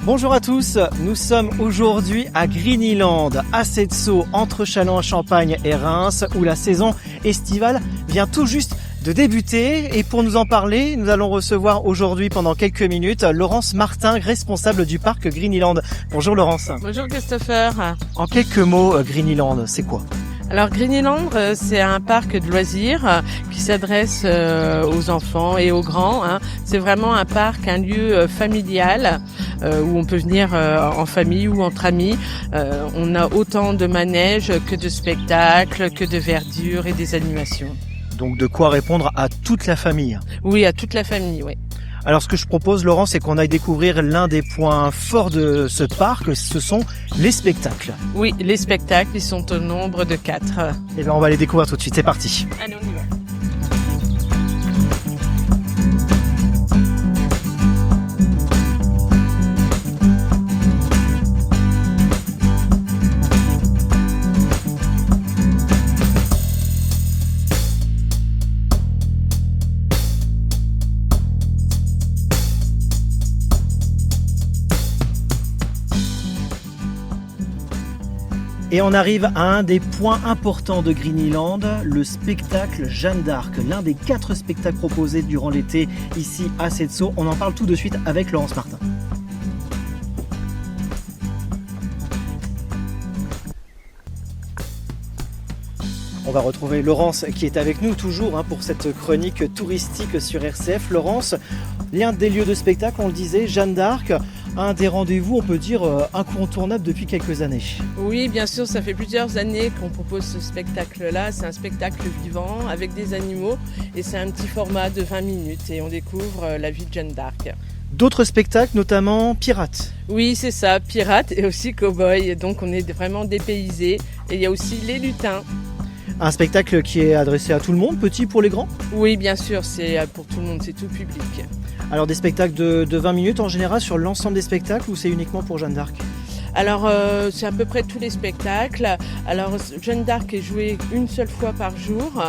Bonjour à tous, nous sommes aujourd'hui à Grignyland, à Setso, entre Châlons-en-Champagne et Reims, où la saison estivale vient tout juste de débuter. Et pour nous en parler, nous allons recevoir aujourd'hui pendant quelques minutes Laurence Martin, responsable du parc Grignyland. Bonjour Laurence. Bonjour Christopher. En quelques mots, Grignyland, c'est quoi ? Alors Grignyland, c'est un parc de loisirs qui s'adresse aux enfants et aux grands. C'est vraiment un parc, un lieu familial où on peut venir en famille ou entre amis. On a autant de manèges que de spectacles, que de verdure et des animations. Donc de quoi répondre à toute la famille ? Oui, à toute la famille, oui. Alors ce que je propose, Laurent, c'est qu'on aille découvrir l'un des points forts de ce parc, ce sont les spectacles. Oui, les spectacles, ils sont au nombre de 4. Et bien on va les découvrir tout de suite, c'est parti. Allez, on y va. Et on arrive à un des points importants de Grignyland, le spectacle Jeanne d'Arc, l'un des 4 spectacles proposés durant l'été ici à Setso. On en parle tout de suite avec Laurence Martin. On va retrouver Laurence qui est avec nous toujours pour cette chronique touristique sur RCF. Laurence, l'un des lieux de spectacle, on le disait, Jeanne d'Arc, un des rendez-vous, on peut dire, incontournable depuis quelques années. Oui, bien sûr, ça fait plusieurs années qu'on propose ce spectacle-là. C'est un spectacle vivant avec des animaux et c'est un petit format de 20 minutes et on découvre la vie de Jeanne d'Arc. D'autres spectacles, notamment Pirates. Oui, c'est ça, Pirates et aussi Cowboy. Donc on est vraiment dépaysés. Et il y a aussi Les Lutins. Un spectacle qui est adressé à tout le monde, petit pour les grands ? Oui, bien sûr, c'est pour tout le monde, c'est tout public. Alors des spectacles de 20 minutes en général sur l'ensemble des spectacles ou c'est uniquement pour Jeanne d'Arc ? Alors c'est à peu près tous les spectacles. Alors Jeanne d'Arc est jouée une seule fois par jour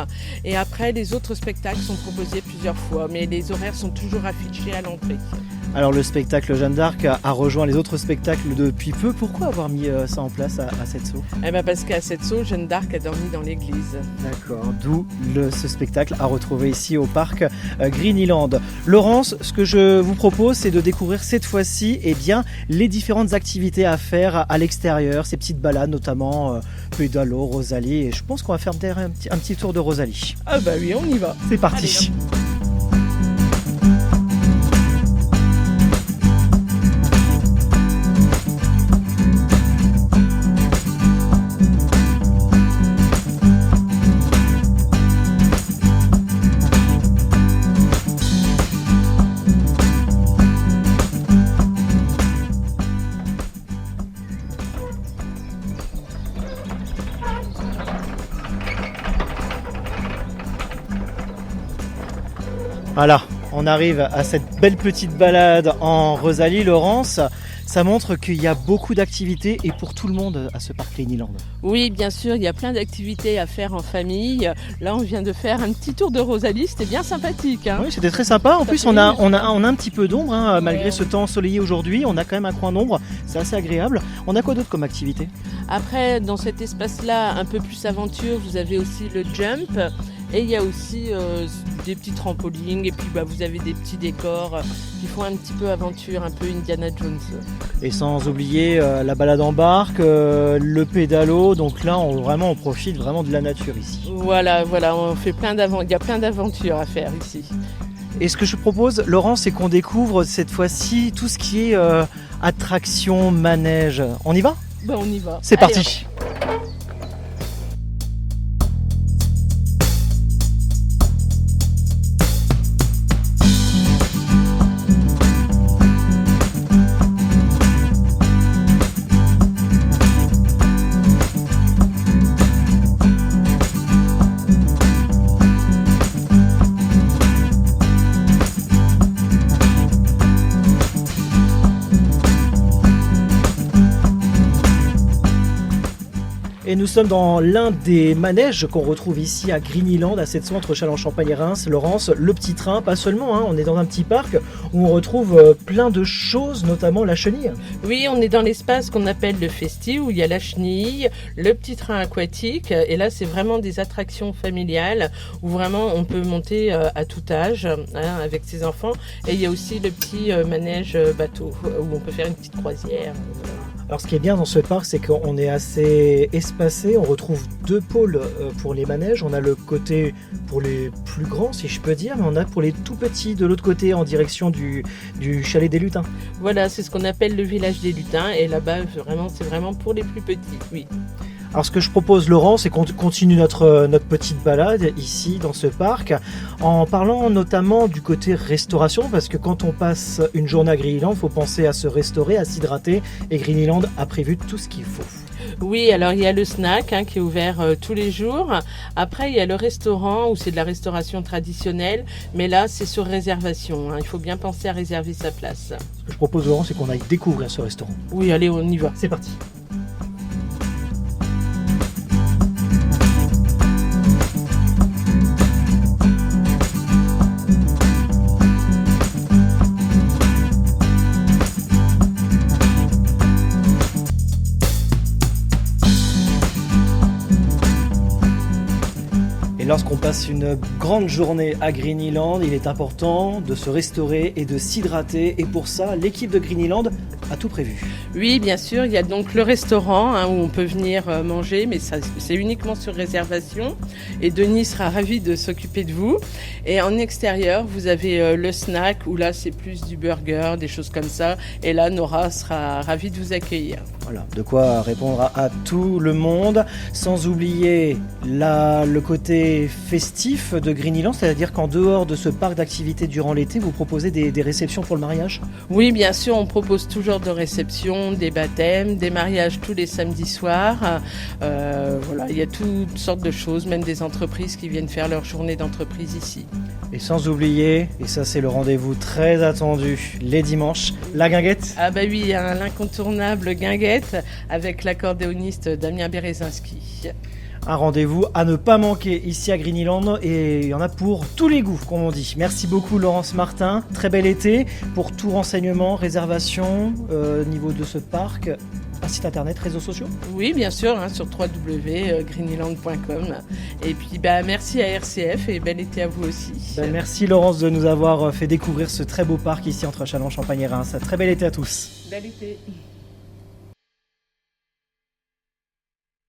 et après les autres spectacles sont proposés plusieurs fois, mais les horaires sont toujours affichés à l'entrée. Alors le spectacle Jeanne d'Arc a rejoint les autres spectacles depuis peu. Pourquoi avoir mis ça en place à Setso ? Parce qu'à Setso, Jeanne d'Arc a dormi dans l'église. D'accord, d'où ce spectacle à retrouver ici au parc Grignyland. Laurence, ce que je vous propose, c'est de découvrir cette fois-ci les différentes activités à faire à l'extérieur, ces petites balades notamment Pédalo, Rosalie, et je pense qu'on va faire un petit tour de Rosalie. Ah bah oui, on y va. C'est parti. Allez, voilà, on arrive à cette belle petite balade en Rosalie, Laurence. Ça montre qu'il y a beaucoup d'activités et pour tout le monde à ce parc Grignyland. Oui, bien sûr, il y a plein d'activités à faire en famille. Là, on vient de faire un petit tour de Rosalie, c'était bien sympathique. Oui, c'était très sympa. En plus, on a un petit peu d'ombre, malgré ce temps ensoleillé aujourd'hui. On a quand même un coin d'ombre, c'est assez agréable. On a quoi d'autre comme activité ? Après, dans cet espace-là, un peu plus aventure, vous avez aussi le jump. Et il y a aussi des petits trampolines et puis vous avez des petits décors qui font un petit peu aventure, un peu Indiana Jones. Et sans oublier la balade en barque, le pédalo, donc là on profite vraiment de la nature ici. Voilà, on fait il y a plein d'aventures à faire ici. Et ce que je propose, Laurent, c'est qu'on découvre cette fois-ci tout ce qui est attraction, manège. On y va ? On y va. C'est parti. Et nous sommes dans l'un des manèges qu'on retrouve ici à Grignyland, à Sept-Sceaux, entre Châlons-en-Champagne et Reims. Laurence, le petit train, pas seulement, on est dans un petit parc où on retrouve plein de choses, notamment la chenille. Oui, on est dans l'espace qu'on appelle le Festi, où il y a la chenille, le petit train aquatique, et là c'est vraiment des attractions familiales où vraiment on peut monter à tout âge avec ses enfants. Et il y a aussi le petit manège bateau où on peut faire une petite croisière. Alors ce qui est bien dans ce parc, c'est qu'on est assez espacé, on retrouve deux pôles pour les manèges. On a le côté pour les plus grands, si je peux dire, mais on a pour les tout petits de l'autre côté en direction du chalet des lutins. Voilà, c'est ce qu'on appelle le village des lutins, et là-bas c'est vraiment pour les plus petits, oui. Alors ce que je propose, Laurent, c'est qu'on continue notre petite balade ici dans ce parc en parlant notamment du côté restauration, parce que quand on passe une journée à Grignyland, il faut penser à se restaurer, à s'hydrater, et Grignyland a prévu tout ce qu'il faut. Oui, alors il y a le snack qui est ouvert tous les jours. Après, il y a le restaurant où c'est de la restauration traditionnelle, mais là c'est sur réservation. Il faut bien penser à réserver sa place. Ce que je propose, Laurent, c'est qu'on aille découvrir ce restaurant. Oui, allez, on y va. C'est parti. Et lorsqu'on passe une grande journée à Grignyland, il est important de se restaurer et de s'hydrater. Et pour ça, l'équipe de Grignyland a tout prévu. Oui, bien sûr, il y a donc le restaurant où on peut venir manger, mais ça, c'est uniquement sur réservation. Et Denis sera ravi de s'occuper de vous. Et en extérieur, vous avez le snack, où là, c'est plus du burger, des choses comme ça. Et là, Nora sera ravie de vous accueillir. Voilà, de quoi répondre à tout le monde, sans oublier le côté festif de Grignyland, c'est-à-dire qu'en dehors de ce parc d'activités durant l'été, vous proposez des réceptions pour le mariage ? Oui, bien sûr, on propose toujours de réceptions, des baptêmes, des mariages tous les samedis soirs. Voilà, il y a toutes sortes de choses, même des entreprises qui viennent faire leur journée d'entreprise ici. Et sans oublier, et ça c'est le rendez-vous très attendu, les dimanches, la guinguette. Ah bah oui, l'incontournable guinguette avec l'accordéoniste Damien Berezinski. Un rendez-vous à ne pas manquer ici à Grignyland, et il y en a pour tous les goûts, comme on dit. Merci beaucoup Laurence Martin, très bel été. Pour tout renseignement, réservation, niveau de ce parc, un site internet, réseaux sociaux ? Oui, bien sûr, sur www.grignyland.com. Et puis merci à RCF et bel été à vous aussi. Merci Laurence de nous avoir fait découvrir ce très beau parc ici entre Châlons-en-Champagne et Reims. Très bel été à tous. Bel été.